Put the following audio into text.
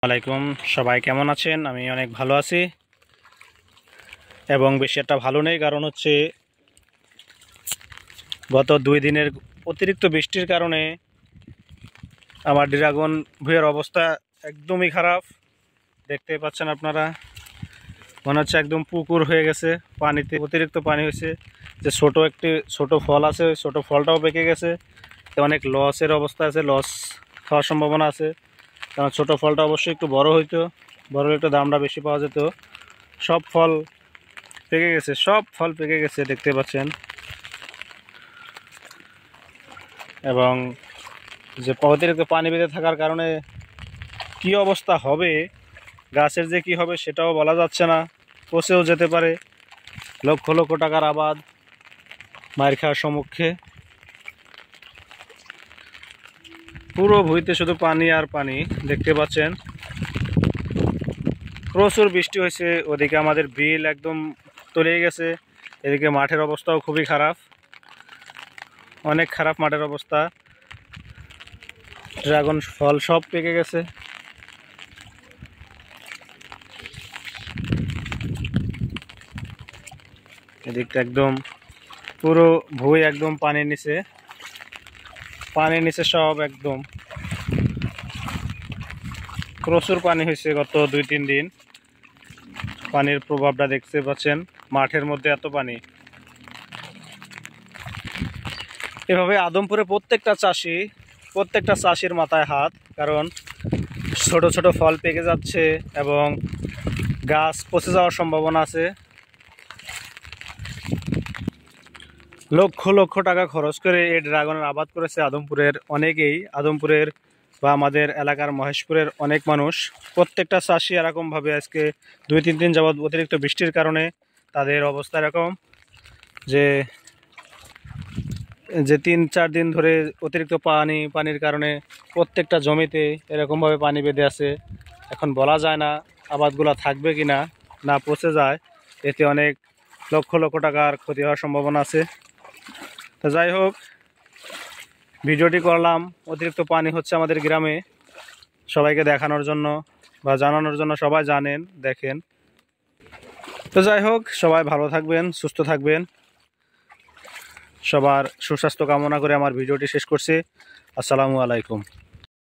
আলাইকুম, সবাই কেমন আছেন? আমি অনেক ভালো আছি এবং বেশি একটা ভালো নেই, কারণ হচ্ছে গত 2 দিনের অতিরিক্ত বৃষ্টির কারণে আমার ড্রাগন ভুঁইয়ের অবস্থা একদমই খারাপ। দেখতে পাচ্ছেন আপনারা, মনে হচ্ছে একদম পুকুর হয়ে গেছে, পানিতে অতিরিক্ত পানি হয়েছে। যে ছোট ফল আছে, ওই ছোটো ফলটাও পেকে গেছে। অনেক লসের অবস্থা আছে, লস হওয়ার সম্ভাবনা আছে, কারণ ছোটো ফলটা অবশ্যই একটু বড় হইতো, বড় হলে একটু দামটা বেশি পাওয়া যেত। সব ফল পেকে গেছে, সব ফল পেকে গেছে দেখতে পাচ্ছেন। এবং যে অতিরিক্ত পানি বেঁধে থাকার কারণে কি অবস্থা হবে, গাছের যে কি হবে সেটাও বলা যাচ্ছে না, পচেও যেতে পারে। লক্ষ লক্ষ টাকার আবাদ মার খাওয়ার সম্মুখে। পুরো ভুঁইতে শুধু পানি আর পানি দেখতে পাচ্ছেন। প্রচুর বৃষ্টি হয়েছে, ওদিকে আমাদের বিল একদম তলিয়ে গেছে, এদিকে মাঠের অবস্থাও খুবই খারাপ, অনেক খারাপ মাঠের অবস্থা। ড্রাগন ফল সব পেকে গেছে। এদিকটা একদম পুরো ভুঁই একদম পানির নিচে সব একদম প্রচুর পানি হয়েছে। গত 2-3 দিন পানির প্রভাবটা দেখতে পাচ্ছেন, মাঠের মধ্যে এত পানি। এভাবে আদমপুরে প্রত্যেকটা চাষির মাথায় হাত, কারণ ছোট ছোট ফল পেকে যাচ্ছে এবং গাছ পচে যাওয়ার সম্ভাবনা আছে। লক্ষ লক্ষ টাকা খরচ করে এই ড্রাগনের আবাদ করেছে আদমপুরের বা আমাদের এলাকার মহেশপুরের অনেক মানুষ। প্রত্যেকটা চাষি এরকমভাবে আজকে 2-3 দিন যাবৎ অতিরিক্ত বৃষ্টির কারণে তাদের অবস্থা এরকম যে 3-4 দিন ধরে অতিরিক্ত পানির কারণে প্রত্যেকটা জমিতে এরকমভাবে পানি বেঁধে আছে। এখন বলা যায় না আবাদগুলো থাকবে কি না পচে যায়, এতে অনেক লক্ষ লক্ষ টাকার ক্ষতি হওয়ার সম্ভাবনা আছে। তো যাই হোক, ভিডিওটি করলাম, অতিরিক্ত পানি হচ্ছে আমাদের গ্রামে, সবাইকে দেখানোর জন্য বা জানানোর জন্য। সবাই জানেন, দেখেন। তো যাই হোক, সবাই ভালো থাকবেন, সুস্থ থাকবেন, সবার সুস্বাস্থ্য কামনা করে আমার ভিডিওটি শেষ করছি। আসসালামু আলাইকুম।